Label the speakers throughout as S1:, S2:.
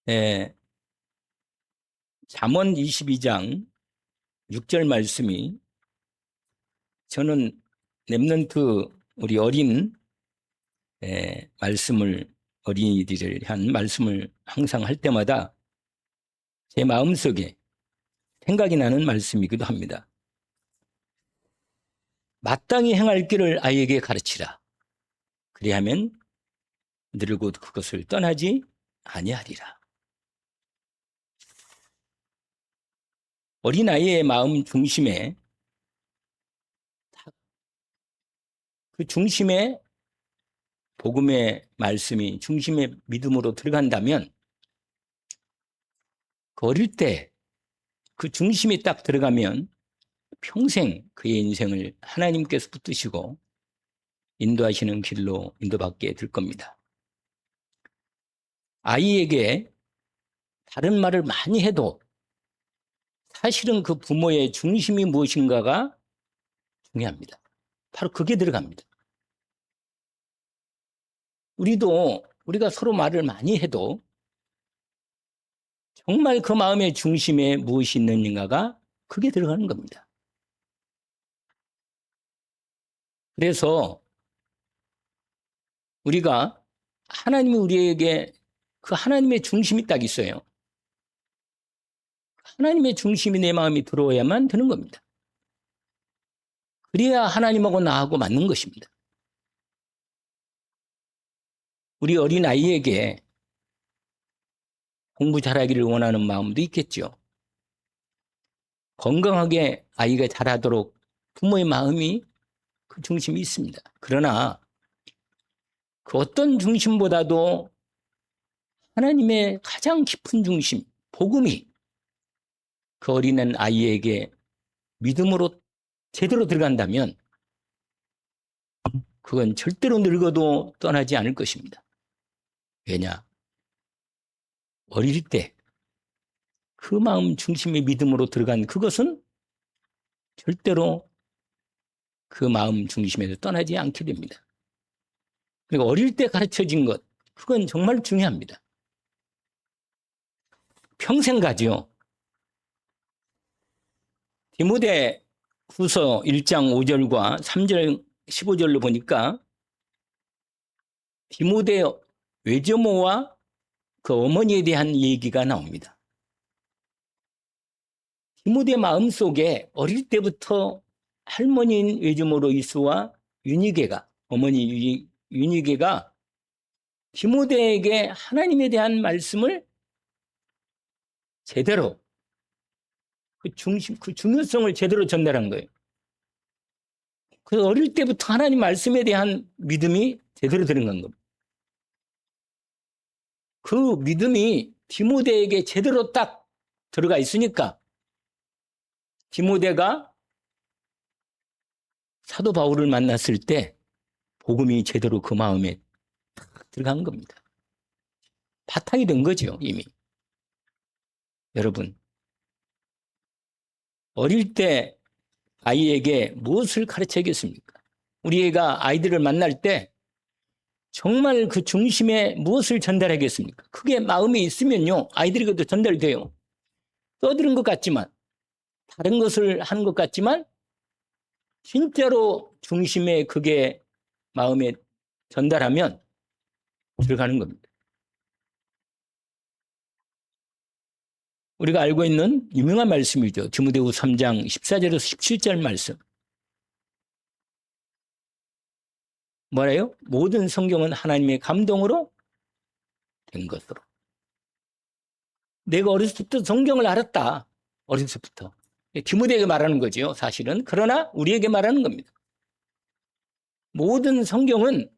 S1: 예, 잠언 22장 6절 말씀이 저는 랩런트 우리 말씀을 어린이들을 한 말씀을 항상 할 때마다 제 마음속에 생각이 나는 말씀이기도 합니다. 마땅히 행할 길을 아이에게 가르치라. 그리하면 늙고 그것을 떠나지 아니하리라. 어린아이의 마음 중심에 그 중심에 복음의 말씀이 중심에 믿음으로 들어간다면 그 어릴 때 그 중심이 딱 들어가면 평생 그의 인생을 하나님께서 붙드시고 인도하시는 길로 인도받게 될 겁니다. 아이에게 다른 말을 많이 해도 사실은 그 부모의 중심이 무엇인가가 중요합니다. 바로 그게 들어갑니다. 우리가 서로 말을 많이 해도 정말 그 마음의 중심에 무엇이 있는가가 그게 들어가는 겁니다. 그래서 우리가 하나님이 우리에게 그 하나님의 중심이 딱 있어요. 하나님의 중심이 내 마음이 들어와야만 되는 겁니다. 그래야 하나님하고 나하고 맞는 것입니다. 우리 어린아이에게 공부 잘하기를 원하는 마음도 있겠죠. 건강하게 아이가 자라도록 부모의 마음이 그 중심이 있습니다. 그러나 그 어떤 중심보다도 하나님의 가장 깊은 중심, 복음이 그 어린 아이에게 믿음으로 제대로 들어간다면 그건 절대로 늙어도 떠나지 않을 것입니다. 왜냐? 어릴 때 그 마음 중심의 믿음으로 들어간 그것은 절대로 그 마음 중심에서 떠나지 않게 됩니다. 그리고 어릴 때 가르쳐진 것, 그건 정말 중요합니다. 평생 가지요. 디모데 후서 1장 5절과 3절 15절로 보니까 디모데 외조모와 그 어머니에 대한 얘기가 나옵니다. 디모데 마음속에 어릴 때부터 할머니인 외조모 로이스와 유니게가 어머니 유니게가 디모데에게 하나님에 대한 말씀을 제대로 그 중요성을 제대로 전달한 거예요. 그 어릴 때부터 하나님 말씀에 대한 믿음이 제대로 들어간 겁니다. 그 믿음이 디모데에게 제대로 딱 들어가 있으니까 디모데가 사도 바울을 만났을 때 복음이 제대로 그 마음에 딱 들어간 겁니다. 바탕이 된 거죠, 이미. 여러분, 어릴 때 아이에게 무엇을 가르쳐야겠습니까? 우리 애가 아이들을 만날 때 정말 그 중심에 무엇을 전달하겠습니까? 그게 마음에 있으면요, 아이들에게도 전달돼요. 떠드는 것 같지만, 다른 것을 하는 것 같지만, 진짜로 중심에 그게 마음에 전달하면 들어가는 겁니다. 우리가 알고 있는 유명한 말씀이죠. 디모데후서 3장 14절에서 17절 말씀. 뭐래요? 모든 성경은 하나님의 감동으로 된 것으로. 내가 어렸을 때부터 성경을 알았다. 어렸을 때부터. 디모데에게 말하는 거죠, 사실은. 그러나 우리에게 말하는 겁니다. 모든 성경은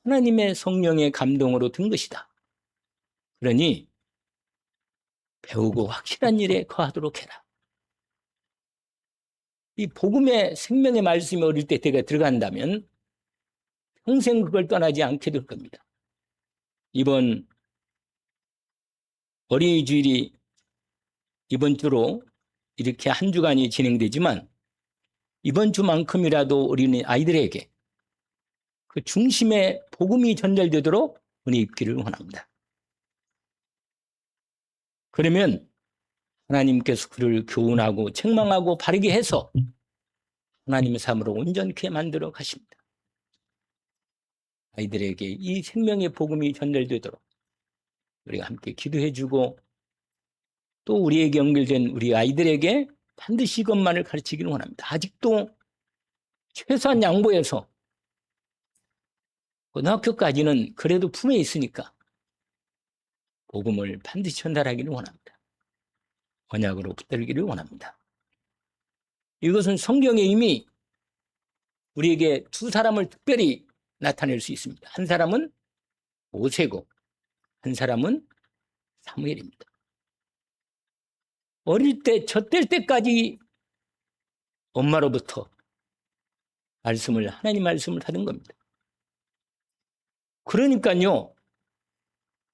S1: 하나님의 성령의 감동으로 된 것이다. 그러니 배우고 확실한 일에 거하도록 해라. 이 복음의 생명의 말씀이 어릴 때 들어간다면 평생 그걸 떠나지 않게 될 겁니다. 이번 어린이 주일이 이번 주로 이렇게 한 주간이 진행되지만 이번 주만큼이라도 어린이 아이들에게 그 중심에 복음이 전달되도록 은혜 입기를 원합니다. 그러면 하나님께서 그를 교훈하고 책망하고 바르게 해서 하나님의 삶으로 온전케 만들어 가십니다. 아이들에게 이 생명의 복음이 전달되도록 우리가 함께 기도해주고 또 우리에게 연결된 우리 아이들에게 반드시 이것만을 가르치기를 원합니다. 아직도 최소한 양보해서 고등학교까지는 그래도 품에 있으니까 복음을 반드시 전달하기를 원합니다. 언약으로 붙들기를 원합니다. 이것은 성경에 이미 우리에게 두 사람을 특별히 나타낼 수 있습니다. 한 사람은 모세고 한 사람은 사무엘입니다. 어릴 때 젖될 때까지 엄마로부터 하나님 말씀을 받은 겁니다. 그러니까요,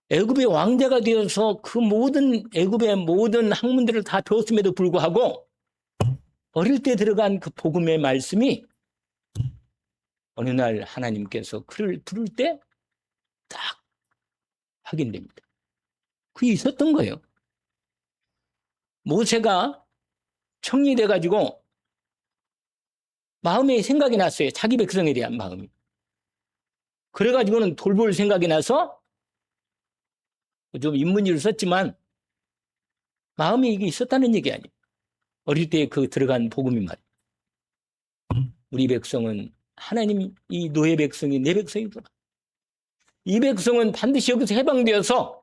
S1: 애굽의 왕자가 되어서 그 모든 애굽의 모든 학문들을 다 배웠음에도 불구하고 어릴 때 들어간 그 복음의 말씀이 어느 날 하나님께서 그를 부를 때 딱 확인됩니다. 그게 있었던 거예요. 모세가 청리돼 가지고 마음에 생각이 났어요. 자기 백성에 대한 마음이. 그래가지고는 돌볼 생각이 나서 좀 인문지를 썼지만 마음에 이게 있었다는 얘기 아니에요. 어릴 때 그 들어간 복음이 말이에요. 우리 백성은 하나님 이 노예 백성이 내 백성이구나. 이 백성은 반드시 여기서 해방되어서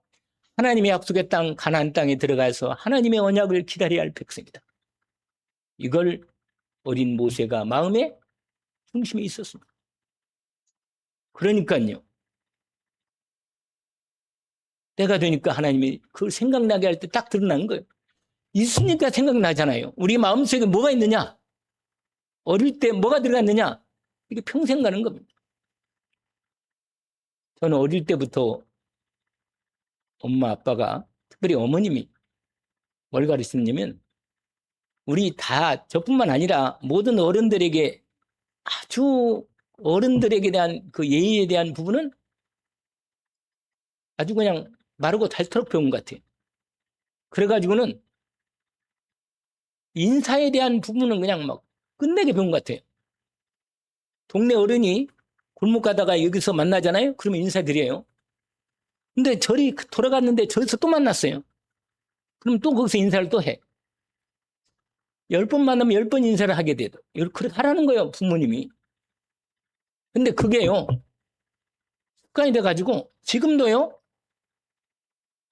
S1: 하나님의 약속의 땅 가나안 땅에 들어가서 하나님의 언약을 기다려야 할 백성이다. 이걸 어린 모세가 마음의 중심에 있었습니다. 그러니까요. 때가 되니까 하나님이 그걸 생각나게 할 때 딱 드러난 거예요. 있으니까 생각나잖아요. 우리 마음속에 뭐가 있느냐? 어릴 때 뭐가 들어갔느냐? 이게 평생 가는 겁니다. 저는 어릴 때부터 엄마 아빠가 특별히 어머님이 뭘 가르치냐면 우리 다 저뿐만 아니라 모든 어른들에게 아주 어른들에게 대한 그 예의에 대한 부분은 아주 그냥 마르고 닳도록 배운 것 같아요. 그래가지고는 인사에 대한 부분은 그냥 막 끝내게 배운 것 같아요. 동네 어른이 골목 가다가 여기서 만나잖아요. 그러면 인사드려요. 근데 절이 돌아갔는데 저기서 또 만났어요. 그럼 또 거기서 인사를 또 해. 10번 만나면 10번 인사를 하게 돼도 그렇게 하라는 거예요. 부모님이. 근데 그게요. 습관이 돼가지고 지금도요.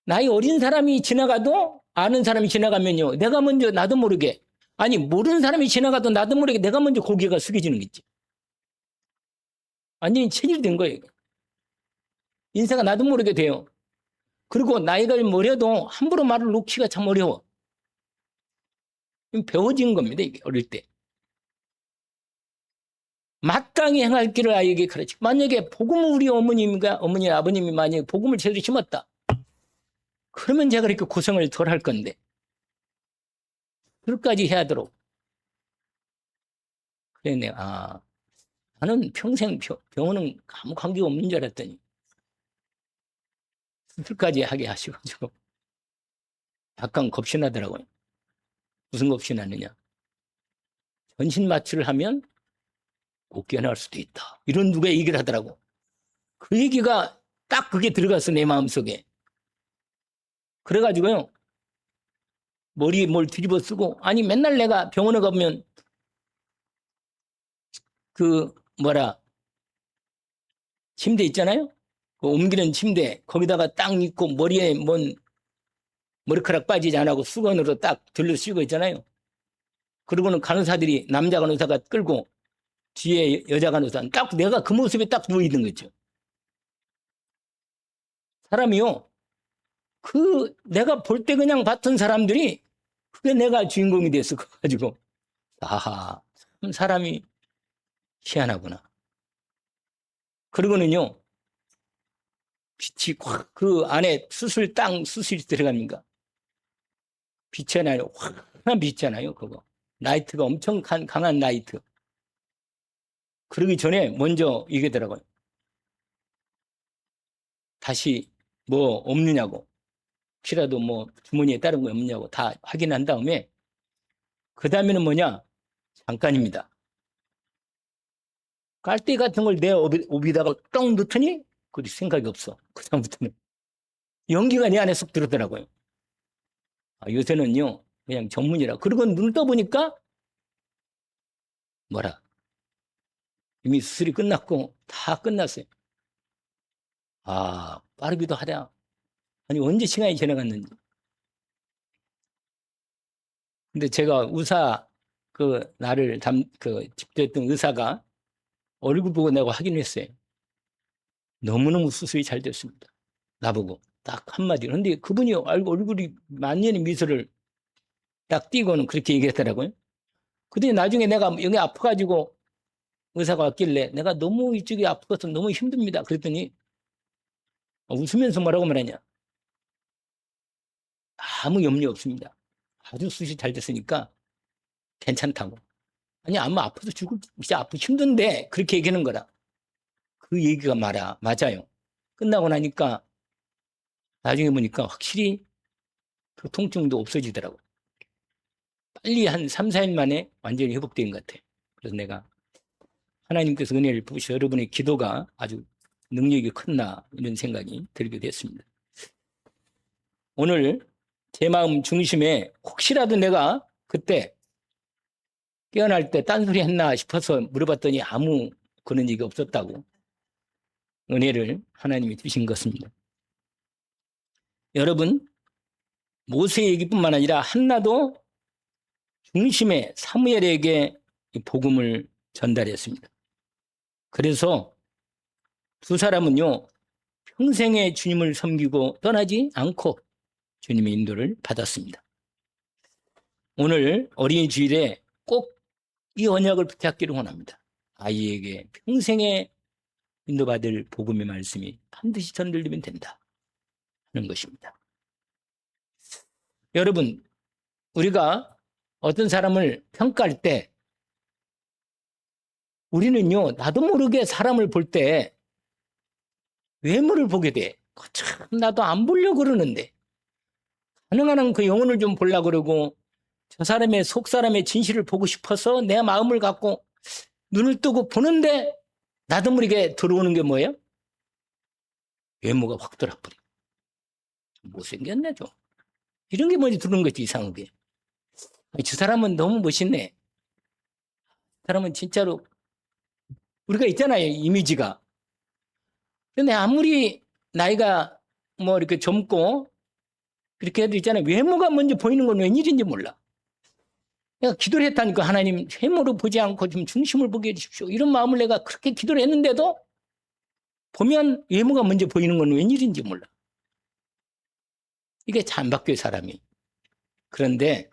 S1: 나이 어린 사람이 지나가도 아는 사람이 지나가면요. 내가 먼저 나도 모르게 아니 모르는 사람이 지나가도 나도 모르게 내가 먼저 고개가 숙여지는 게 있지. 완전히 체질된 거예요. 인사가 나도 모르게 돼요. 그리고 나이가 어려도 함부로 말을 놓기가 참 어려워. 배워진 겁니다. 이게 어릴 때. 마땅히 행할 길을 아이에게 가르치고 만약에 복음을 우리 어머니 아버님이 만약에 복음을 제대로 심었다. 그러면 제가 그렇게 고생을 덜 할 건데 그것까지 해야 하도록. 그래 내가 나는 평생 병원은 아무 관계가 없는 줄 알았더니 수술까지 하게 하셔가지고 약간 겁신하더라고요. 무슨 겁신하느냐. 전신 마취를 하면 못 깨어날 수도 있다. 이런 누가 얘기를 하더라고. 그 얘기가 딱 그게 들어갔어 내 마음속에. 그래가지고요. 머리에 뭘 뒤집어 쓰고 아니 맨날 내가 병원에 가보면 그 침대 있잖아요. 그 옮기는 침대 거기다가 딱 입고 머리에 머리카락 빠지지 않고 수건으로 딱 들러 씌우고 있잖아요. 그러고는 간호사들이 남자 간호사가 끌고 뒤에 여자 간호사 딱 내가 그 모습에 딱 누워 있는 거죠. 사람이요. 그 내가 볼 때 그냥 봤던 사람들이 그게 내가 주인공이 됐을 거 가지고 아하 참 사람이 희한하구나. 그러고는요. 빛이 확 그 안에 수술이 들어갑니까? 빛이 아니라 환한 빛이잖아요. 그거 라이트가 엄청 강한 라이트. 그러기 전에 먼저 얘기하더라고요. 다시 뭐 없느냐고. 혹시라도 뭐 주머니에 다른 거 없냐고 다 확인한 다음에 그 다음에는 뭐냐? 잠깐입니다. 깔대 같은 걸 내 옷에다가 똥 넣더니 그 생각이 없어. 그 다음부터는 연기가 내 안에 쏙 들어오더라고요. 요새는요 그냥 전문이라. 그리고 눈을 떠보니까 뭐라 이미 수술이 끝났고 다 끝났어요. 빠르기도 하다. 아니 언제 시간이 지나갔는지. 근데 제가 의사 나를 집도했던 의사가 얼굴 보고 내가 확인했어요. 너무너무 수술이 잘 됐습니다. 나보고 딱 한마디로. 근데 그분이 얼굴이 만년의 미소를 딱 띄고는 그렇게 얘기했더라고요. 그랬더니 나중에 내가 여기 아파가지고 의사가 왔길래 내가 너무 이쪽이 아파서 너무 힘듭니다. 그랬더니 웃으면서 뭐라고 말하냐. 아무 염려 없습니다. 아주 수술이 잘 됐으니까 괜찮다고. 아니 아마 아파서 진짜 힘든데 그렇게 얘기하는 거라. 그 얘기가 맞아요. 끝나고 나니까 나중에 보니까 확실히 그 통증도 없어지더라고. 빨리 한 3, 4일 만에 완전히 회복된 것 같아요. 그래서 내가 하나님께서 은혜를 부으셔 여러분의 기도가 아주 능력이 컸나 이런 생각이 들게 됐습니다. 오늘 제 마음 중심에 혹시라도 내가 그때 깨어날 때 딴소리 했나 싶어서 물어봤더니 아무 그런 얘기 없었다고 은혜를 하나님이 주신 것입니다. 여러분 모세 얘기뿐만 아니라 한나도 중심에 사무엘에게 복음을 전달했습니다. 그래서 두 사람은요 평생에 주님을 섬기고 떠나지 않고 주님의 인도를 받았습니다. 오늘 어린이 주일에 꼭 이 언약을 부탁드리기를 원합니다. 아이에게 평생에 인도받을 복음의 말씀이 반드시 전달되면 된다 하는 것입니다. 여러분 우리가 어떤 사람을 평가할 때 우리는요 나도 모르게 사람을 볼 때 외모를 보게 돼. 참 나도 안 보려고 그러는데 가능한 한 그 영혼을 좀 보려고 그러고 저 사람의 속 사람의 진실을 보고 싶어서 내 마음을 갖고 눈을 뜨고 보는데 나도 모르게 들어오는 게 뭐예요? 외모가 확 들어버려. 못생겼네 좀. 이런 게 먼저 들어오는 거지 이상하게. 저 사람은 너무 멋있네. 저 사람은 진짜로 우리가 있잖아요 이미지가. 근데 아무리 나이가 뭐 이렇게 젊고 그렇게 해도 있잖아요 외모가 먼저 보이는 건 웬일인지 몰라. 내가 기도를 했다니까 하나님 외모로 보지 않고 좀 중심을 보게 해주십시오. 이런 마음을 내가 그렇게 기도를 했는데도 보면 외모가 먼저 보이는 건 웬일인지 몰라. 이게 잘 안 바뀌어요 사람이. 그런데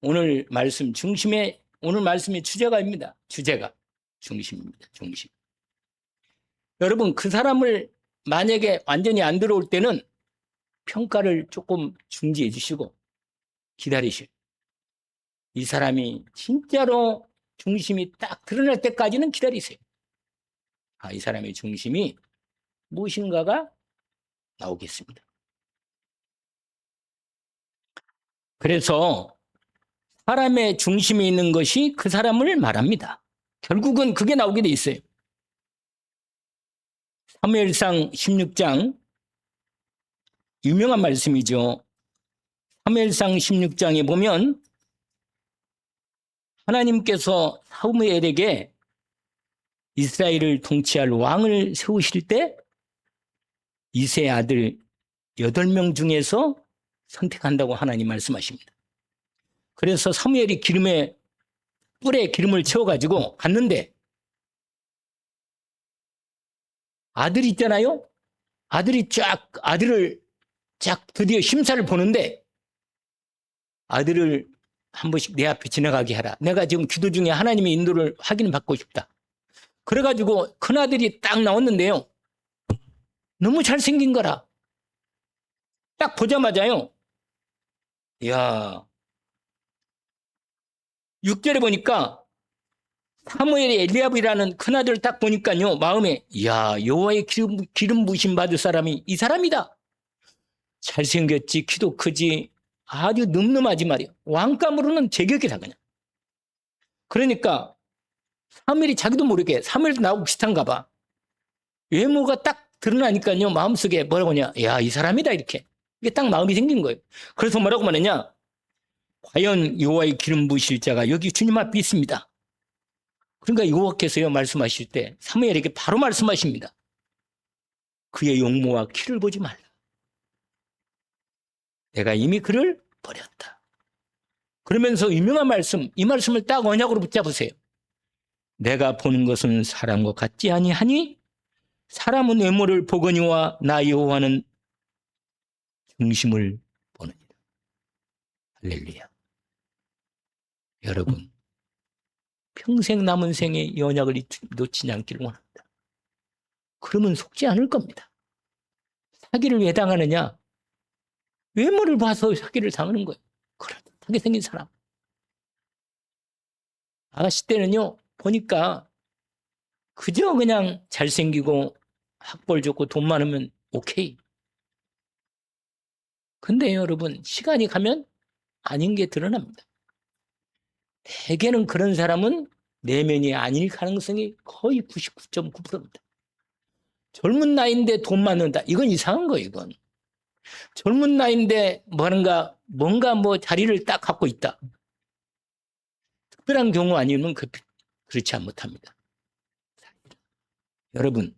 S1: 오늘 말씀 중심에 오늘 말씀의 주제가입니다. 주제가 중심입니다. 중심. 여러분 그 사람을 만약에 완전히 안 들어올 때는 평가를 조금 중지해 주시고 기다리시오. 이 사람이 진짜로 중심이 딱 드러날 때까지는 기다리세요. 이 사람의 중심이 무엇인가가 나오겠습니다. 그래서 사람의 중심에 있는 것이 그 사람을 말합니다. 결국은 그게 나오게 돼 있어요. 사무엘상 16장 유명한 말씀이죠. 사무엘상 16장에 보면 하나님께서 사무엘에게 이스라엘을 통치할 왕을 세우실 때 이새의 아들 8명 중에서 선택한다고 하나님 말씀하십니다. 그래서 사무엘이 뿔에 기름을 채워가지고 갔는데 아들이 있잖아요. 아들을 드디어 심사를 보는데 아들을 한 번씩 내 앞에 지나가게 하라. 내가 지금 기도 중에 하나님의 인도를 확인받고 싶다. 그래가지고 큰아들이 딱 나왔는데요. 너무 잘생긴 거라. 딱 보자마자요. 이야. 6절에 보니까 사무엘의 엘리압이라는 큰아들을 딱 보니까요. 마음에 이야 여호와의 기름 부으심 받을 사람이 이 사람이다. 잘생겼지, 키도 크지, 아주 늠름하지 말이야. 왕감으로는 제격이다 그냥. 그러니까 사무엘이 자기도 모르게 사무엘도 나하고 비슷한가 봐. 외모가 딱 드러나니까요 마음속에 뭐라고 하냐, 야, 이 사람이다 이렇게. 이게 딱 마음이 생긴 거예요. 그래서 뭐라고 말하냐, 과연 여호와의 기름 부으실 자가 여기 주님 앞에 있습니다. 그러니까 여호와께서요 말씀하실 때 사무엘에게 바로 말씀하십니다. 그의 용모와 키를 보지 말라. 내가 이미 그를 버렸다. 그러면서 유명한 말씀, 이 말씀을 딱 언약으로 붙잡으세요. 내가 보는 것은 사람과 같지 아니하니 사람은 외모를 보거니와 나 여호와는 중심을 보느니라. 할렐루야. 여러분, 평생 남은 생에 이 언약을 놓치지 않기를 원합니다. 그러면 속지 않을 겁니다. 사기를 왜 당하느냐? 외모를 봐서 사기를 당하는 거예요. 그럴듯하게 생긴 사람. 아가씨 때는요, 보니까 그저 그냥 잘생기고 학벌 좋고 돈 많으면 오케이. 근데 여러분, 시간이 가면 아닌 게 드러납니다. 대개는 그런 사람은 내면이 아닐 가능성이 거의 99.9%입니다. 젊은 나이인데 돈 많는다. 이건 이상한 거예요, 이건. 젊은 나이인데 뭔가 자리를 딱 갖고 있다. 특별한 경우 아니면 그렇지 못합니다. 여러분,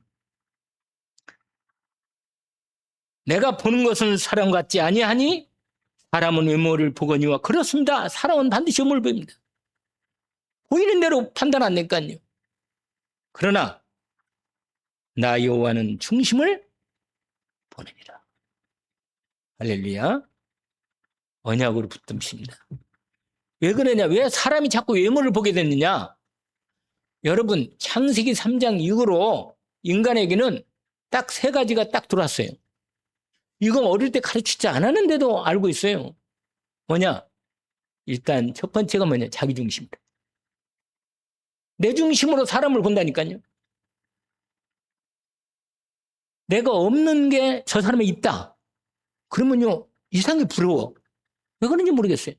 S1: 내가 보는 것은 사람 같지 아니하니 사람은 외모를 보거니와 그렇습니다. 사람은 반드시 외모를 보입니다. 보이는 대로 판단 안 되니까요. 그러나 나 여호와는 중심을 보느니라. 할렐루야. 언약으로 붙듭니다. 왜 그러냐? 왜 사람이 자꾸 외모를 보게 됐느냐? 여러분, 창세기 3장 이후로 인간에게는 딱 3가지가 딱 들어왔어요. 이건 어릴 때 가르치지 않았는데도 알고 있어요. 뭐냐? 일단 첫 번째가 뭐냐? 자기 중심이다. 내 중심으로 사람을 본다니까요. 내가 없는 게 저 사람에 있다. 그러면요, 이상하게 부러워. 왜 그런지 모르겠어요.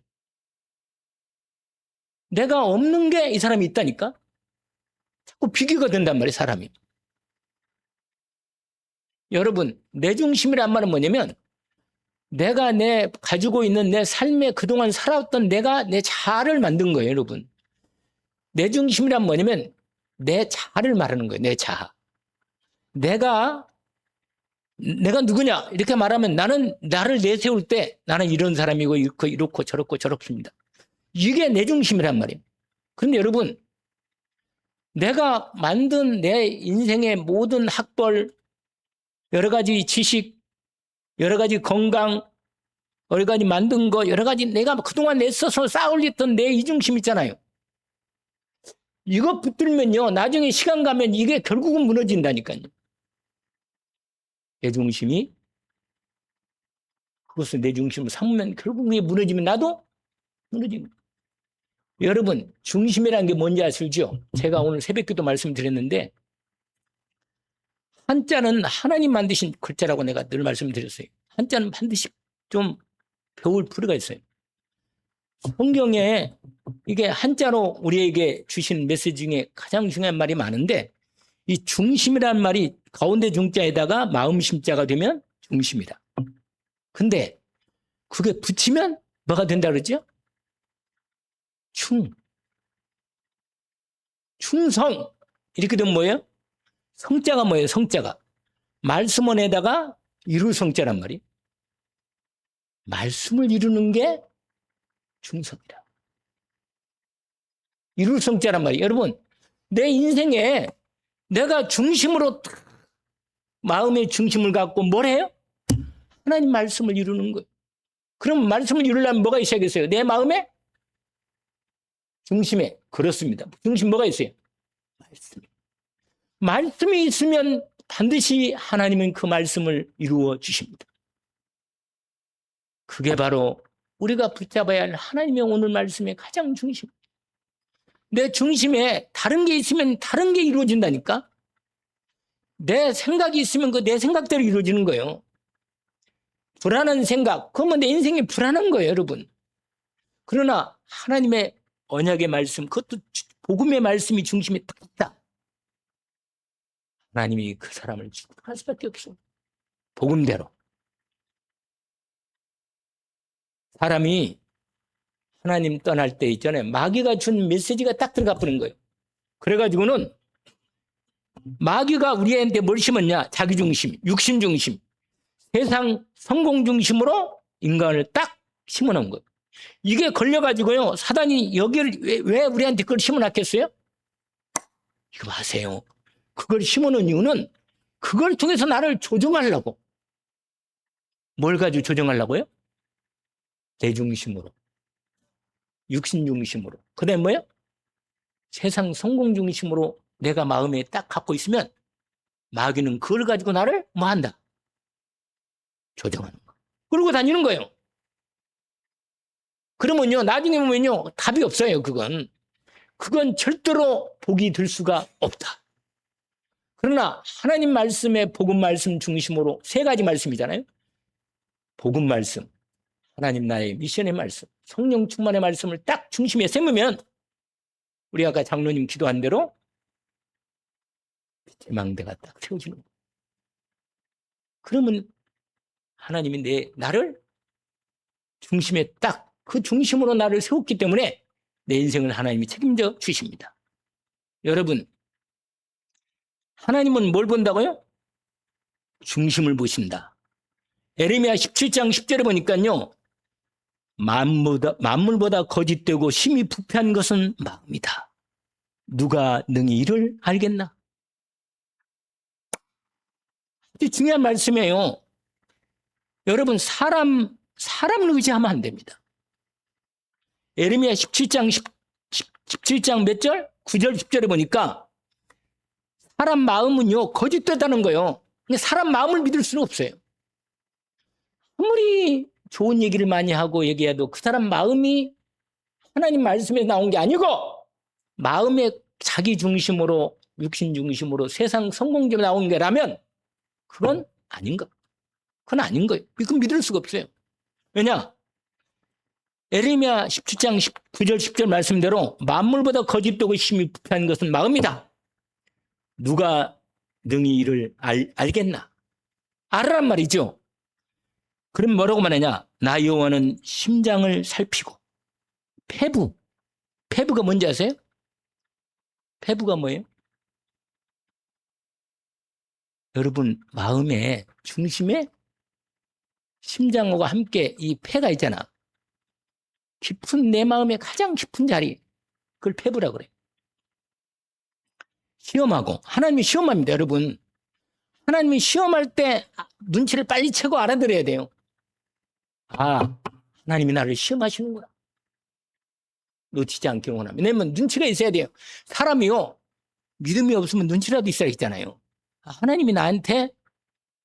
S1: 내가 없는 게 이 사람이 있다니까? 자꾸 비교가 된단 말이에요, 사람이. 여러분, 내 중심이란 말은 뭐냐면 내가 가지고 있는 내 삶에 그동안 살아왔던 내가 내 자아를 만든 거예요, 여러분. 내 중심이란 뭐냐면 내 자아를 말하는 거예요, 내 자아. 내가 누구냐? 이렇게 말하면 나는 나를 내세울 때 나는 이런 사람이고 이렇고 저렇고 저렇습니다. 이게 내 중심이란 말이에요. 그런데 여러분, 내가 만든 내 인생의 모든 학벌, 여러 가지 지식, 여러 가지 건강, 여러 가지 만든 거, 여러 가지 내가 그동안 애써서 쌓아올렸던 내 이중심 있잖아요. 이거 붙들면요, 나중에 시간 가면 이게 결국은 무너진다니까요. 내 중심이, 그것을 내 중심으로 삼으면 결국 이게 무너지면 나도 무너집니다. 여러분, 중심이라는 게 뭔지 아시죠? 제가 오늘 새벽기도 말씀드렸는데 한자는 하나님 만드신 글자라고 내가 늘 말씀드렸어요. 한자는 반드시 좀 배울 필요가 있어요. 성경에 이게 한자로 우리에게 주신 메시지 중에 가장 중요한 말이 많은데 이 중심이라는 말이 가운데 중자에다가 마음심자가 되면 중심이다. 근데 그게 붙이면 뭐가 된다 그러죠? 충성. 이렇게 되면 뭐예요? 성자가 뭐예요? 성자가. 말씀원에다가 이룰 성자란 말이에요. 말씀을 이루는 게 충성이다. 이룰 성자란 말이에요. 여러분, 내 인생에 내가 중심으로 마음의 중심을 갖고 뭘 해요? 하나님 말씀을 이루는 거예요. 그럼 말씀을 이루려면 뭐가 있어야겠어요? 내 마음에 중심에. 그렇습니다. 중심 뭐가 있어요? 말씀이 있으면 반드시 하나님은 그 말씀을 이루어 주십니다. 그게 바로 우리가 붙잡아야 할 하나님의 오늘 말씀의 가장 중심. 내 중심에 다른 게 있으면 다른 게 이루어진다니까. 내 생각이 있으면 그 내 생각대로 이루어지는 거예요. 불안한 생각, 그러면 내 인생이 불안한 거예요, 여러분. 그러나 하나님의 언약의 말씀, 그것도 복음의 말씀이 중심에 딱 있다. 하나님이 그 사람을 축복할 수밖에 없어. 복음대로. 사람이 하나님 떠날 때 있잖아요. 마귀가 준 메시지가 딱 들어가 버린 거예요. 그래가지고는 마귀가 우리한테 뭘 심었냐? 자기 중심, 육신 중심, 세상 성공 중심으로 인간을 딱 심어놓은 거예요. 이게 걸려가지고요. 사단이 여기를 왜 우리한테 그걸 심어놨겠어요? 이거 아세요? 그걸 심어놓은 이유는 그걸 통해서 나를 조정하려고. 뭘 가지고 조정하려고요? 내 중심으로. 육신 중심으로. 그 다음에 뭐예요? 세상 성공 중심으로 내가 마음에 딱 갖고 있으면 마귀는 그걸 가지고 나를 뭐 한다? 조정하는 거. 그러고 다니는 거예요. 그러면요, 나중에 보면요, 답이 없어요, 그건. 그건 절대로 복이 될 수가 없다. 그러나 하나님 말씀의 복음 말씀 중심으로 세 가지 말씀이잖아요. 복음 말씀, 하나님 나의 미션의 말씀, 성령 충만의 말씀을 딱 중심에 세우면 우리 아까 장로님 기도한 대로 빛의 망대가 딱 세워지는 거예요. 그러면 하나님이 나를 중심에 딱 그 중심으로 나를 세웠기 때문에 내 인생을 하나님이 책임져 주십니다. 여러분, 하나님은 뭘 본다고요? 중심을 보신다. 에레미야 17장 10절에 보니까요. 만물보다 거짓되고 심히 부패한 것은 마음이다. 누가 능히 이를 알겠나? 아주 중요한 말씀이에요. 여러분, 사람을 의지하면 안 됩니다. 에레미야 17장 몇 절? 9절 10절에 보니까 사람 마음은요 거짓되다는 거예요. 근데 사람 마음을 믿을 수는 없어요. 아무리 좋은 얘기를 많이 하고 얘기해도 그 사람 마음이 하나님 말씀에 나온 게 아니고 마음의 자기 중심으로 육신 중심으로 세상 성공적으로 나온 게라면 그건 아닌 거. 그건 아닌 거예요. 그건 믿을 수가 없어요. 왜냐? 에레미야 17장 9절 10절 말씀대로 만물보다 거짓되고 심히 부패한 것은 마음이다. 누가 능히 이를 알겠나? 알으란 말이죠. 그럼 뭐라고 말하냐? 나 여호와는 심장을 살피고 폐부가 뭔지 아세요? 폐부가 뭐예요? 여러분 마음의 중심에 심장과 함께 이 폐가 있잖아. 깊은 내 마음의 가장 깊은 자리, 그걸 폐부라고 그래요. 시험하고 하나님이 시험합니다. 여러분 하나님이 시험할 때 눈치를 빨리 채고 알아들어야 돼요. 아, 하나님이 나를 시험하시는구나. 놓치지 않기를 원합니다. 왜냐면 눈치가 있어야 돼요. 사람이요 믿음이 없으면 눈치라도 있어야 했잖아요. 아, 하나님이 나한테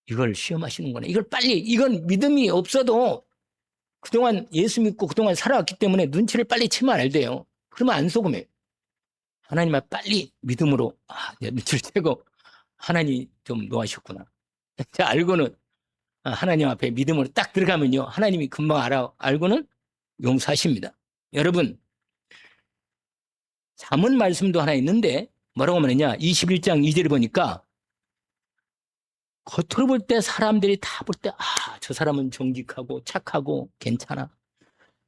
S1: 이걸 시험하시는구나. 이걸 빨리, 이건 믿음이 없어도 그동안 예수 믿고 그동안 살아왔기 때문에 눈치를 빨리 채면 안 돼요. 그러면 안 속음해요. 하나님아 빨리 믿음으로 눈치를 채고 하나님 좀 노하셨구나. 자, 알고는 하나님 앞에 믿음으로 딱 들어가면요. 하나님이 금방 알고는 용서하십니다. 여러분 잠언 말씀도 하나 있는데 뭐라고 말하냐. 21장 2절에 보니까 겉으로 볼 때 사람들이 다 볼 때 저 사람은 정직하고 착하고 괜찮아.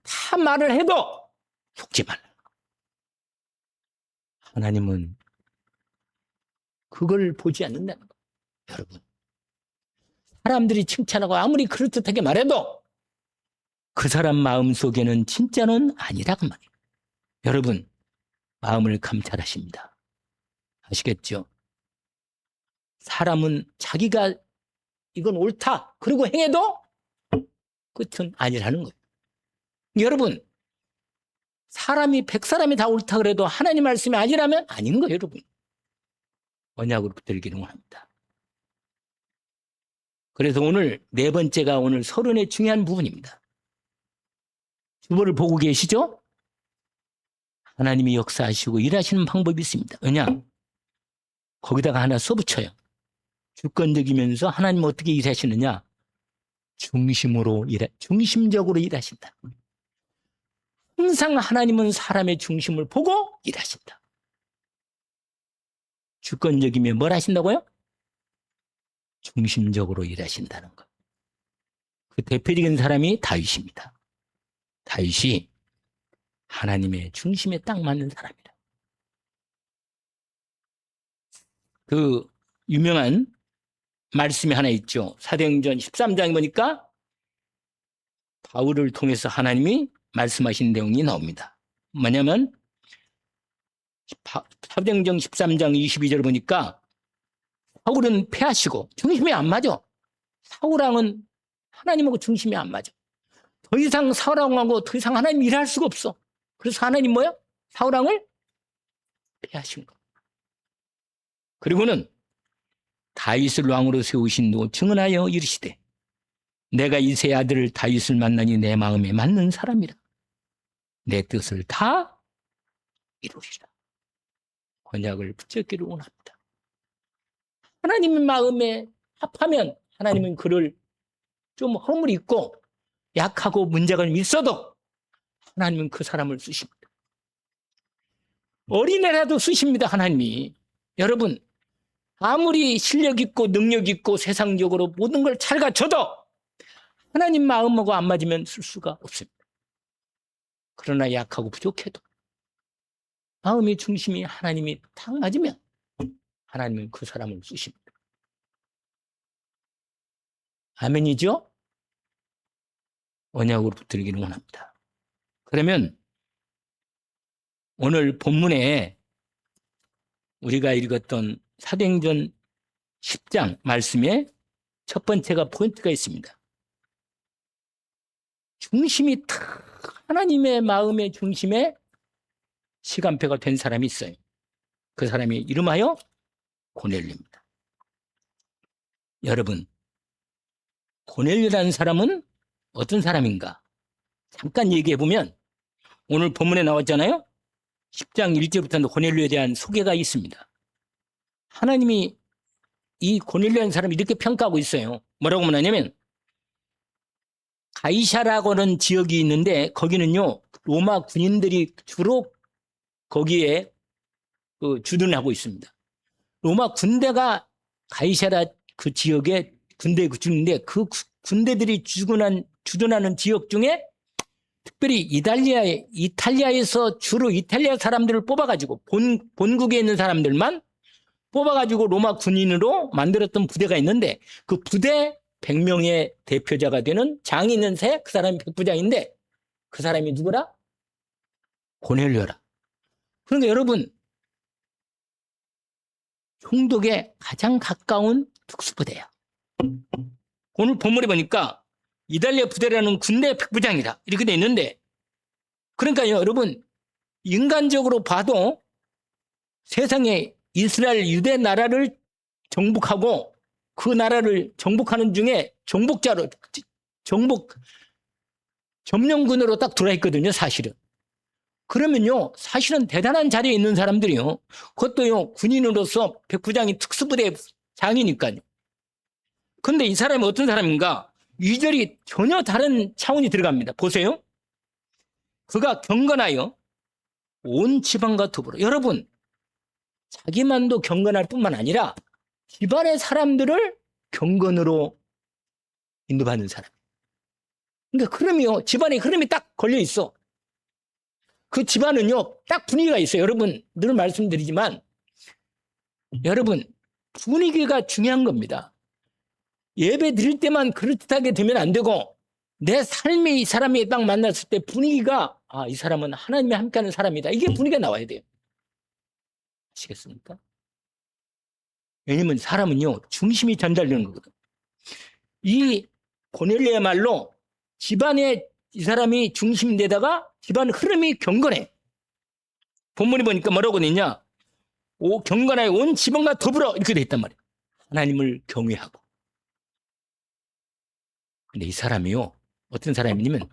S1: 다 말을 해도 속지 말라. 하나님은 그걸 보지 않는다는 거예요. 여러분 사람들이 칭찬하고 아무리 그럴듯하게 말해도 그 사람 마음속에는 진짜는 아니라고 말이에요. 여러분 마음을 감찰하십니다. 아시겠죠? 사람은 자기가 이건 옳다 그러고 행해도 끝은 아니라는 거예요. 여러분 사람이 100사람이 다 옳다 그래도 하나님 말씀이 아니라면 아닌 거예요. 여러분 언약으로 붙들기를 원합니다. 그래서 오늘 네 번째가 오늘 서론의 중요한 부분입니다. 주보를 보고 계시죠? 하나님이 역사하시고 일하시는 방법이 있습니다. 왜냐? 거기다가 하나 써붙여요. 주권적이면서 하나님 어떻게 일하시느냐? 중심적으로 일하신다. 항상 하나님은 사람의 중심을 보고 일하신다. 주권적이면 뭘 하신다고요? 중심적으로 일하신다는 것. 그 대표적인 사람이 다윗입니다. 다윗이 하나님의 중심에 딱 맞는 사람이라. 그 유명한 말씀이 하나 있죠. 사도행전 13장에 보니까 바울을 통해서 하나님이 말씀하신 내용이 나옵니다. 뭐냐면 사도행전 13장 22절 보니까 사울은 패하시고 중심이 안 맞아. 사울왕은 하나님하고 중심이 안 맞아. 더 이상 사울왕하고 더 이상 하나님 일할 수가 없어. 그래서 하나님 뭐야? 사울왕을 패하신 거. 그리고는 다윗을 왕으로 세우신 후 증언하여 이르시되 내가 이새의 아들 다윗을 만나니 내 마음에 맞는 사람이라. 내 뜻을 다 이루리라. 언약을 붙잡기를 원합니다. 하나님의 마음에 합하면 하나님은 그를 좀 허물이 있고 약하고 문제가 있어도 하나님은 그 사람을 쓰십니다. 어린애라도 쓰십니다. 하나님이. 여러분 아무리 실력 있고 능력 있고 세상적으로 모든 걸 잘 갖춰도 하나님 마음하고 안 맞으면 쓸 수가 없습니다. 그러나 약하고 부족해도 마음의 중심이 하나님이 딱 맞으면 하나님은 그 사람을 쓰십니다. 아멘이죠? 언약으로 붙들기를 원합니다. 그러면 오늘 본문에 우리가 읽었던 사도행전 10장 말씀에 첫 번째가 포인트가 있습니다. 중심이 탁 하나님의 마음의 중심에 시간표가 된 사람이 있어요. 그 사람이 이름하여 고넬료입니다. 여러분, 고넬료라는 사람은 어떤 사람인가? 잠깐 얘기해 보면 오늘 본문에 나왔잖아요. 10장 1절부터 고넬료에 대한 소개가 있습니다. 하나님이 이 고넬료라는 사람을 이렇게 평가하고 있어요. 뭐라고 말하냐면 가이사라고는 지역이 있는데 거기는요 로마 군인들이 주로 거기에 주둔하고 있습니다. 로마 군대가 가이사라 그 지역에 군대에 주둔인데 그 군대들이 주둔하는 지역 중에 특별히 이탈리아에서 주로 이탈리아 사람들을 뽑아가지고 본국에 있는 사람들만 뽑아가지고 로마 군인으로 만들었던 부대가 있는데 그 부대 100명의 대표자가 되는 장이 있는데 그 사람이 백부장인데 그 사람이 누구라? 고넬료라. 그러니까 여러분 총독에 가장 가까운 특수부대야. 오늘 본문에 보니까 이탈리아 부대라는 군대 백부장이다 이렇게 돼 있는데 그러니까 여러분 인간적으로 봐도 세상에 이스라엘 유대 나라를 정복하고 그 나라를 정복하는 중에 정복자로 점령군으로 딱 들어와 있거든요. 사실은. 그러면요 사실은 대단한 자리에 있는 사람들이요. 그것도요 군인으로서 백부장이 특수부대 장이니까요. 그런데 이 사람이 어떤 사람인가? 2절이 전혀 다른 차원이 들어갑니다. 보세요. 그가 경건하여 온 지방과 더불어 여러분 자기만도 경건할 뿐만 아니라 집안의 사람들을 경건으로 인도받는 사람. 그러니까 흐름이요. 집안의 흐름이 딱 걸려 있어. 그 집안은요. 딱 분위기가 있어요. 여러분 늘 말씀드리지만 여러분 분위기가 중요한 겁니다. 예배 드릴 때만 그럴듯하게 되면 안 되고 내 삶이 이 사람이 딱 만났을 때 분위기가 이 사람은 하나님이 함께하는 사람이다. 이게 분위기가 나와야 돼요. 아시겠습니까? 왜냐면 사람은요 중심이 전달되는 거거든. 이 고넬료야말로 집안에 이 사람이 중심되다가 집안 흐름이 경건해. 본문에 보니까 뭐라고 되냐? 경건하여 온 지방과 더불어 이렇게 돼 있단 말이에요. 하나님을 경외하고. 근데 이 사람이요 어떤 사람이냐면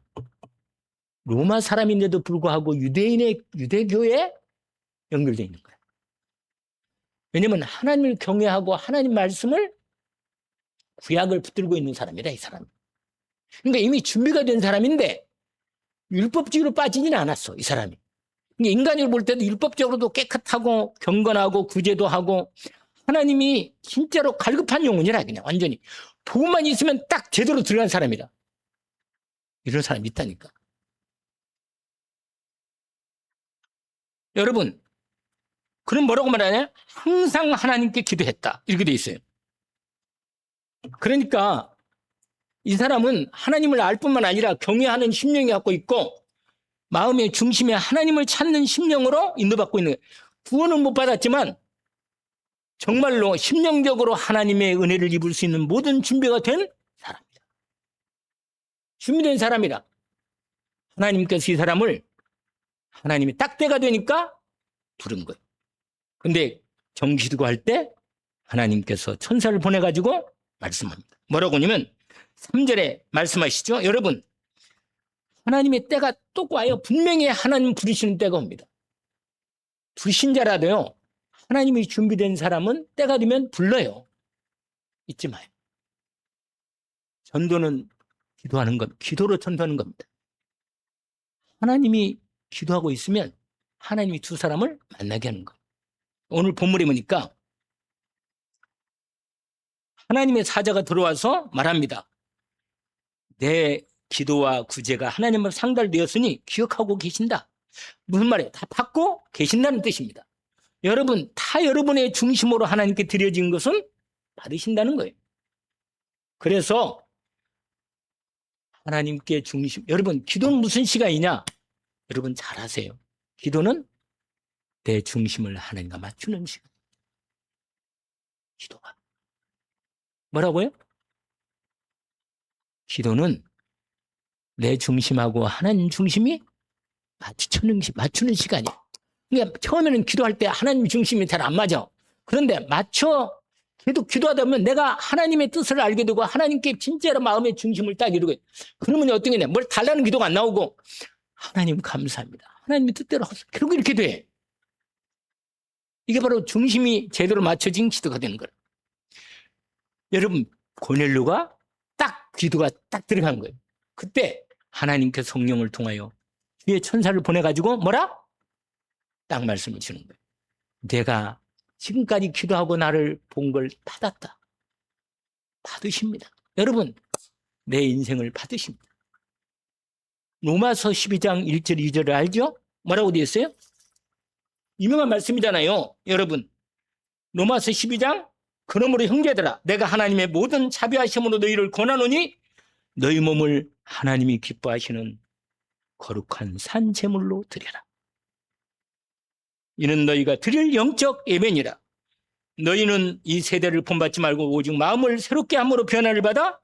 S1: 로마 사람인데도 불구하고 유대교에 연결되어 있는 거예요. 왜냐면 하나님을 경외하고 하나님 말씀을 구약을 붙들고 있는 사람이라 이 사람. 그러니까 이미 준비가 된 사람인데 율법주의로 빠지지는 않았어, 이 사람이. 그러니까 인간적으로 볼 때도 율법적으로도 깨끗하고 경건하고 구제도 하고 하나님이 진짜로 갈급한 영혼이라 그냥 완전히. 복음만 있으면 딱 제대로 들어간 사람이다. 이런 사람이 있다니까. 여러분, 그럼 뭐라고 말하냐? 항상 하나님께 기도했다. 이렇게 돼 있어요. 그러니까 이 사람은 하나님을 알 뿐만 아니라 경외하는 심령이 갖고 있고 마음의 중심에 하나님을 찾는 심령으로 인도받고 있는 거예요. 구원은 못 받았지만 정말로 심령적으로 하나님의 은혜를 입을 수 있는 모든 준비가 된 사람이다. 준비된 사람이라. 하나님께서 이 사람을 하나님이 딱 때가 되니까 부른 거예요. 근데 정기기도가 할 때 하나님께서 천사를 보내가지고 말씀합니다. 뭐라고 하냐면 3절에 말씀하시죠. 여러분, 하나님의 때가 또 와요. 분명히 하나님 부르시는 때가 옵니다. 불신자라도요. 하나님이 준비된 사람은 때가 되면 불러요. 잊지 마요. 전도는 기도하는 것, 기도로 전도하는 겁니다. 하나님이 기도하고 있으면 하나님이 두 사람을 만나게 하는 거예요. 오늘 본문에 보니까 하나님의 사자가 들어와서 말합니다. 내 기도와 구제가 하나님을 상달되었으니 기억하고 계신다. 무슨 말이에요? 다 받고 계신다는 뜻입니다. 여러분, 다 여러분의 중심으로 하나님께 드려진 것은 받으신다는 거예요. 그래서 하나님께 중심, 여러분, 기도는 무슨 시간이냐? 여러분 잘 아세요. 기도는 내 중심을 하나님과 맞추는 시간. 기도가. 뭐라고요? 기도는 내 중심하고 하나님 중심이 맞추는 시간이야. 그러니까 처음에는 기도할 때 하나님 중심이 잘 안 맞아. 그런데 계속 기도하다 보면 내가 하나님의 뜻을 알게 되고 하나님께 진짜로 마음의 중심을 딱 이루게. 그러면 어떻게 돼? 뭘 달라는 기도가 안 나오고 하나님 감사합니다. 하나님의 뜻대로 하소서. 결국 이렇게 돼. 이게 바로 중심이 제대로 맞춰진 기도가 되는 거예요. 여러분, 고넬료가 딱 기도가 딱 들어간 거예요. 그때 하나님께 성령을 통하여 주의 천사를 보내가지고 뭐라? 딱 말씀을 주는 거예요. 내가 지금까지 기도하고 나를 본 걸 받았다. 받으십니다. 여러분, 내 인생을 받으십니다. 로마서 12장 1절 2절을 알죠? 뭐라고 되어 있어요? 유명한 말씀이잖아요. 여러분, 로마서 12장 그러므로 형제들아 내가 하나님의 모든 자비하심으로 너희를 권하노니 너희 몸을 하나님이 기뻐하시는 거룩한 산 제물로 드려라. 이는 너희가 드릴 영적 예배니라. 너희는 이 세대를 본받지 말고 오직 마음을 새롭게 함으로 변화를 받아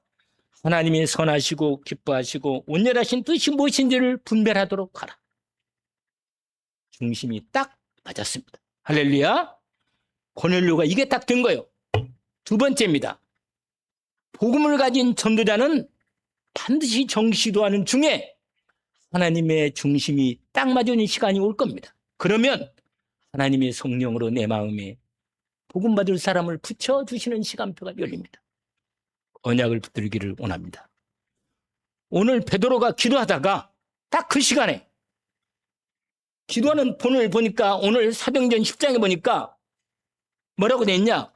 S1: 하나님이 선하시고 기뻐하시고 온전하신 뜻이 무엇인지를 분별하도록 하라. 중심이 딱 맞았습니다. 할렐루야. 고넬료가 이게 딱 된 거예요. 두 번째입니다. 복음을 가진 전도자는 반드시 정시도하는 중에 하나님의 중심이 딱 맞은 시간이 올 겁니다. 그러면 하나님의 성령으로 내 마음에 복음 받을 사람을 붙여주시는 시간표가 열립니다. 언약을 붙들기를 원합니다. 오늘 베드로가 기도하다가 딱 그 시간에 기도하는 본을 보니까 오늘 사도행전 10장에 보니까 뭐라고 돼 있냐?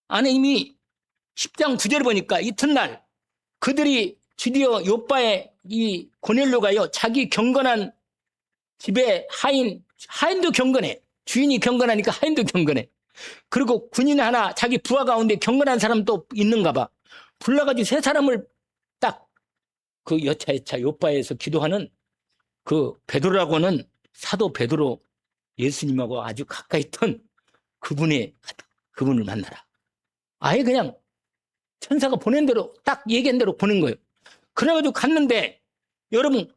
S1: 안에 이미 10장 9절에 보니까 이튿날 그들이 드디어 요빠에 이 고넬료가요 자기 경건한 집에 하인도 경건해. 주인이 경건하니까 하인도 경건해. 그리고 군인 하나 자기 부하 가운데 경건한 사람 또 있는가 봐. 불러가지고 세 사람을 딱 그 여차 요빠에서 기도하는 그 베드로라고는 사도 베드로 예수님하고 아주 가까이 있던 그분을 만나라. 아예 그냥 천사가 보낸 대로 딱 얘기한 대로 보낸 거예요. 그래가지고 갔는데 여러분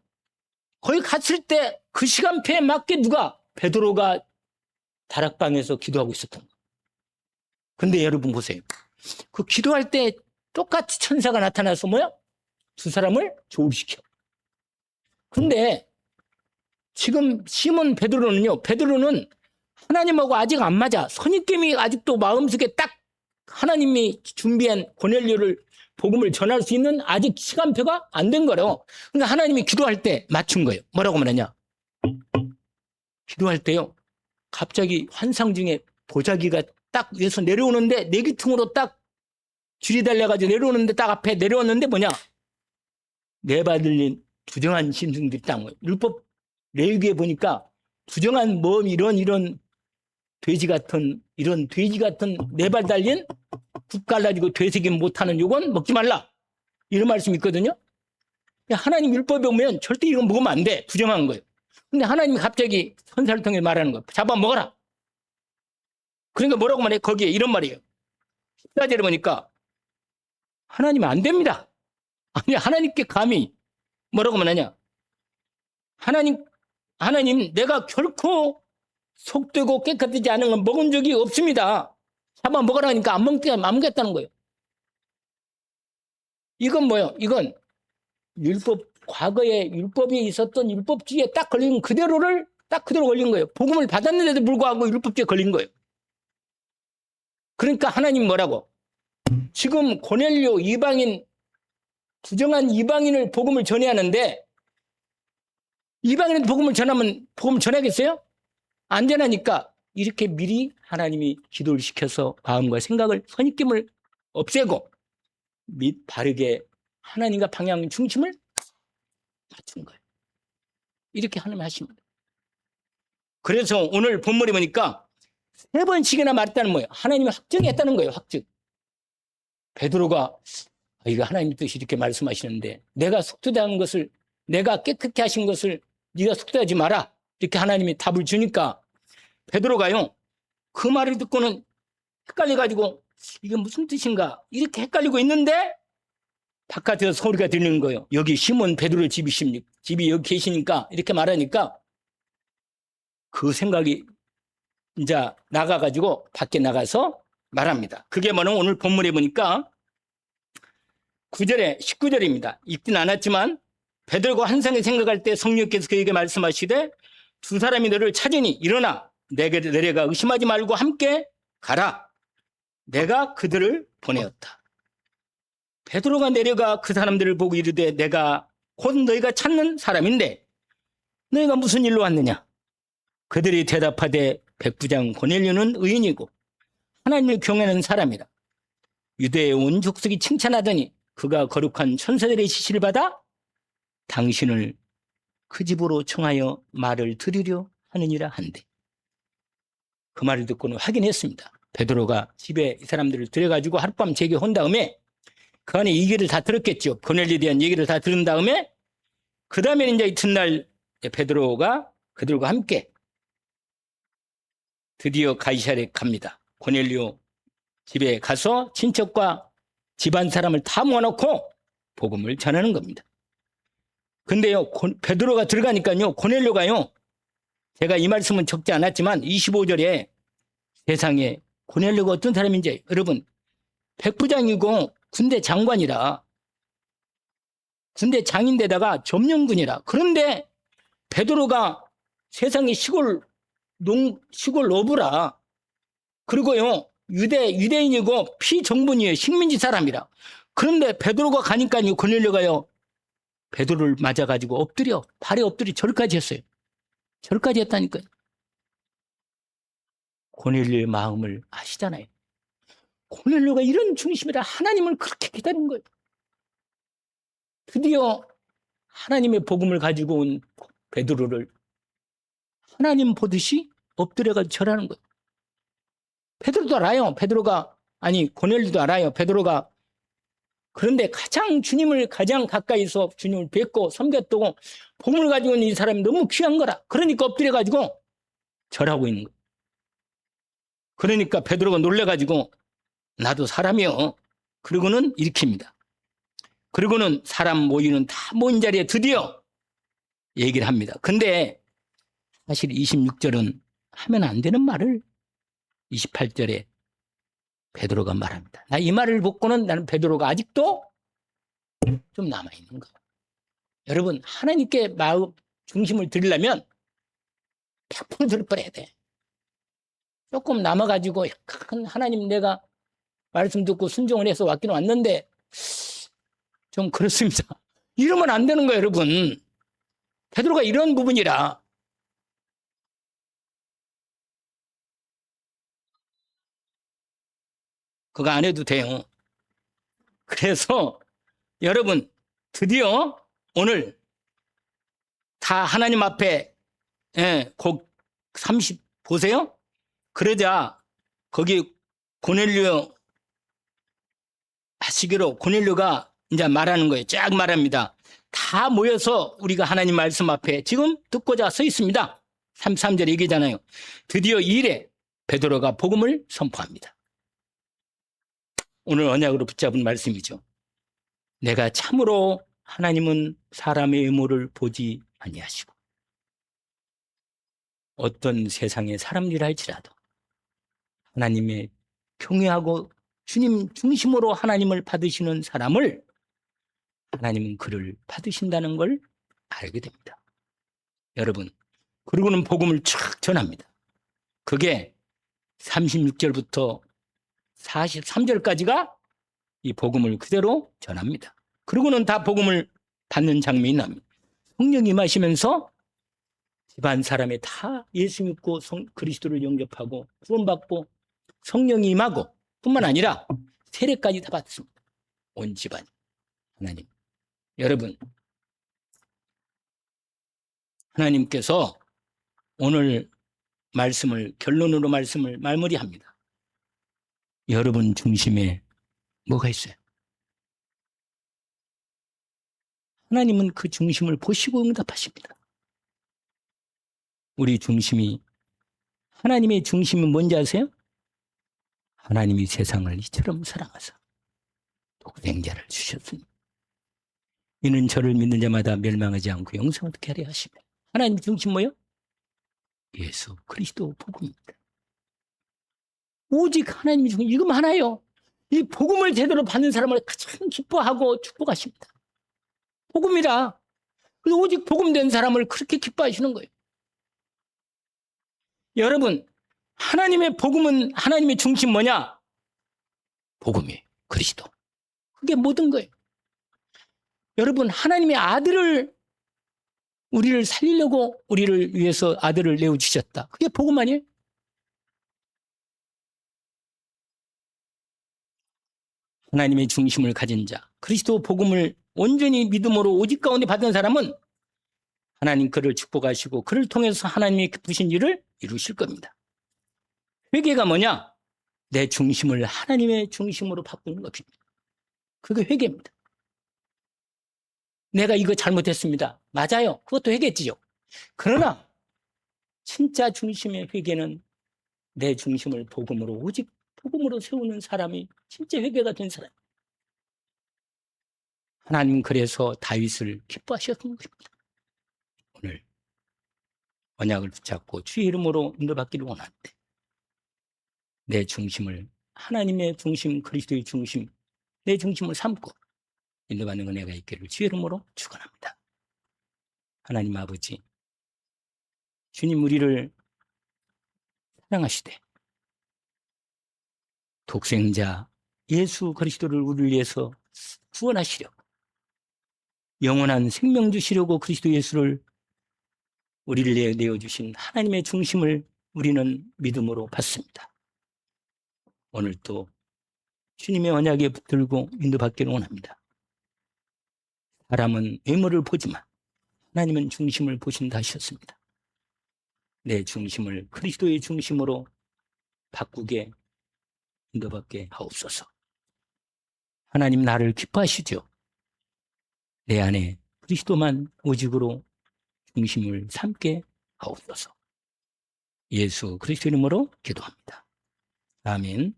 S1: 거기 갔을 때 그 시간표에 맞게 누가 베드로가 다락방에서 기도하고 있었던 거예요. 근데 여러분 보세요. 그 기도할 때 똑같이 천사가 나타나서 뭐야? 두 사람을 조울시켜. 근데 지금 시몬 베드로는 하나님하고 아직 안 맞아. 선입견이 아직도 마음속에 딱 하나님이 준비한 고넬료를 복음을 전할 수 있는 아직 시간표가 안 된 거래요. 그러니까 하나님이 기도할 때 맞춘 거예요. 뭐라고 말하냐? 기도할 때요. 갑자기 환상 중에 보자기가 딱 위에서 내려오는데 네 귀퉁으로 딱 줄이 달려가지고 내려오는데 딱 앞에 내려왔는데 뭐냐? 내받을린 부정한 짐승들이 딱 율법 레위기에 보니까 부정한 뭐 이런 돼지 같은 네 발 달린 국 갈라지고 되새김 못하는 요건 먹지 말라. 이런 말씀이 있거든요. 하나님 율법에 보면 절대 이건 먹으면 안 돼. 부정한 거예요. 근데 하나님이 갑자기 선사를 통해 말하는 거예요. 잡아 먹어라. 그러니까 뭐라고 말해? 거기에 이런 말이에요. 14절에 보니까 하나님은 안 됩니다. 아니 하나님께 감히 뭐라고 말하냐? 하나님 내가 결코 속되고 깨끗하지 않은 건 먹은 적이 없습니다. 잡아 먹으라니까 안 먹겠다는 거예요. 이건 뭐예요? 이건 과거에 율법에 있었던 율법주의에 딱 걸린 그대로를 딱 그대로 걸린 거예요. 복음을 받았는데도 불구하고 율법주의에 걸린 거예요. 그러니까 하나님 뭐라고? 지금 고넬료 이방인, 부정한 이방인을 복음을 전해야 하는데 이방인한테 복음을 전하면 복음을 전하겠어요? 안 전하니까 이렇게 미리 하나님이 기도를 시켜서 마음과 생각을 선입견을 없애고 및 바르게 하나님과 방향 중심을 맞춘 거예요. 이렇게 하나님 하십니다. 그래서 오늘 본문에 보니까 3번씩이나 말했다는 거예요. 하나님이 확증했다는 거예요. 확증. 베드로가 이거 하나님 뜻이 이렇게 말씀하시는데 내가 속죄한 것을 내가 깨끗게 하신 것을 네가 속죄하지 마라. 이렇게 하나님이 답을 주니까 베드로가요. 그 말을 듣고는 헷갈려가지고 이게 무슨 뜻인가 이렇게 헷갈리고 있는데 바깥에서 소리가 들리는 거예요. 여기 시몬 베드로 집이 여기 계시니까 이렇게 말하니까 그 생각이 이제 나가가지고 밖에 나가서 말합니다. 그게 뭐냐면 오늘 본문에 보니까 19절입니다. 읽진 않았지만 베드로가 환상에 생각할 때 성령께서 그에게 말씀하시되 두 사람이 너를 찾으니 일어나 내게 내려가 의심하지 말고 함께 가라. 내가 그들을 보내었다. 베드로가 내려가 그 사람들을 보고 이르되 내가 곧 너희가 찾는 사람인데 너희가 무슨 일로 왔느냐? 그들이 대답하되 백부장 고넬료는 의인이고 하나님을 경외하는 사람이라. 유대의 온 족속이 칭찬하더니 그가 거룩한 천사들의 지시를 받아 당신을 그 집으로 청하여 말을 들으려 하느니라 한대. 그 말을 듣고는 확인했습니다. 베드로가 집에 이 사람들을 들여가지고 하룻밤 제게 온 다음에 그 안에 얘기를 다 들었겠죠. 고넬료에 대한 얘기를 다 들은 다음에 그 다음에 이제 이튿날 베드로가 그들과 함께 드디어 가이사랴에 갑니다. 고넬료 집에 가서 친척과 집안 사람을 다 모아놓고 복음을 전하는 겁니다. 근데요, 베드로가 들어가니까요, 고넬료가요, 제가 이 말씀은 적지 않았지만 25절에 세상에 고넬료가 어떤 사람인지 여러분 백부장이고 군대 장관이라 군대 장인데다가 점령군이라. 그런데 베드로가 세상의 시골 어부라. 그리고요 유대인이고 피정분이에요. 식민지 사람이라. 그런데 베드로가 가니까요 고넬료가요 베드로를 맞아가지고 엎드려 발에 엎드려 절까지 했어요. 절까지 했다니까요. 고넬료의 마음을 아시잖아요. 고넬료가 이런 중심이라 하나님을 그렇게 기다린 거예요. 드디어 하나님의 복음을 가지고 온 베드로를 하나님 보듯이 엎드려가지고 절하는 거예요. 베드로도 알아요. 고넬료도 알아요. 베드로가 그런데 주님을 가장 가까이서 주님을 뵙고 섬겼다고 복음을 가지고 있는 이 사람이 너무 귀한 거라. 그러니까 엎드려가지고 절하고 있는 거예요. 그러니까 베드로가 놀래가지고 나도 사람이요. 그리고는 일으킵니다. 그리고는 사람 모이는 다 모인 자리에 드디어 얘기를 합니다. 근데 사실 26절은 하면 안 되는 말을 28절에 베드로가 말합니다. 나 이 말을 듣고는 나는 베드로가 아직도 좀 남아있는 거예요. 여러분 하나님께 마음 중심을 드리려면 100% 들어버려야 돼. 조금 남아가지고 약간 하나님 내가 말씀 듣고 순종을 해서 왔기는 왔는데 좀 그렇습니다. 이러면 안 되는 거예요, 여러분. 베드로가 이런 부분이라. 그거 안 해도 돼요. 그래서 여러분 드디어 오늘 다 하나님 앞에 곡 30 보세요. 그러자 거기 고넬료 하시기로 고넬료가 이제 말하는 거예요. 쫙 말합니다. 다 모여서 우리가 하나님 말씀 앞에 지금 듣고자 서 있습니다. 33절 얘기잖아요. 드디어 이 일에 베드로가 복음을 선포합니다. 오늘 언약으로 붙잡은 말씀이죠. 내가 참으로 하나님은 사람의 외모를 보지 아니하시고 어떤 세상의 사람이라 할지라도 하나님의 경외하고 주님 중심으로 하나님을 받으시는 사람을 하나님은 그를 받으신다는 걸 알게 됩니다. 여러분, 그리고는 복음을 쫙 전합니다. 그게 36절부터 43절까지가 이 복음을 그대로 전합니다. 그리고는 다 복음을 받는 장면이 납니다. 성령이 임하시면서 집안 사람이 다 예수 믿고 그리스도를 영접하고 구원받고 성령이 임하고 뿐만 아니라 세례까지 다 받습니다. 온 집안이. 하나님. 여러분, 하나님께서 오늘 말씀을 결론으로 말씀을 마무리합니다. 여러분 중심에 뭐가 있어요? 하나님은 그 중심을 보시고 응답하십니다. 우리 중심이 하나님의 중심은 뭔지 아세요? 하나님이 세상을 이처럼 사랑하사 독생자를 주셨으니 이는 저를 믿는 자마다 멸망하지 않고 영생을 얻게 하려 하시며 하나님 중심 뭐예요? 예수 그리스도 복음입니다. 오직 하나님이 중심 이것만 하나요. 이 복음을 제대로 받는 사람을 가장 기뻐하고 축복하십니다. 복음이라. 그래서 오직 복음된 사람을 그렇게 기뻐하시는 거예요. 여러분, 하나님의 복음은 하나님의 중심 뭐냐? 복음이 그리스도. 그게 모든 거예요. 여러분, 하나님의 아들을 우리를 살리려고 우리를 위해서 아들을 내어주셨다. 그게 복음 아니에요? 하나님의 중심을 가진 자, 그리스도 복음을 온전히 믿음으로 오직 가운데 받은 사람은 하나님 그를 축복하시고 그를 통해서 하나님이 기쁘신 일을 이루실 겁니다. 회개가 뭐냐? 내 중심을 하나님의 중심으로 바꾸는 것입니다. 그게 회개입니다. 내가 이거 잘못했습니다. 맞아요. 그것도 회개지요. 그러나 진짜 중심의 회개는 내 중심을 복음으로 오직 복음으로 세우는 사람이 진짜 회개가 된 사람. 하나님 그래서 다윗을 기뻐하셨던 것입니다. 오늘 언약을 붙잡고 주의 이름으로 인도받기를 원하는데 내 중심을 하나님의 중심 그리스도의 중심 내 중심을 삼고 인도받는 은혜가 있기를 주의 이름으로 축원합니다. 하나님 아버지 주님 우리를 사랑하시되 독생자 예수 그리스도를 우리를 위해서 구원하시려고 영원한 생명 주시려고 그리스도 예수를 우리를 내어주신 하나님의 중심을 우리는 믿음으로 받습니다. 오늘 또 주님의 언약에 붙들고 인도받기를 원합니다. 사람은 외모를 보지만 하나님은 중심을 보신다 하셨습니다. 내 중심을 그리스도의 중심으로 바꾸게 인도받게 하옵소서. 하나님 나를 기뻐하시죠. 내 안에 그리스도만 오직으로 중심을 삼게 하옵소서. 예수 그리스도 이름으로 기도합니다. 아멘.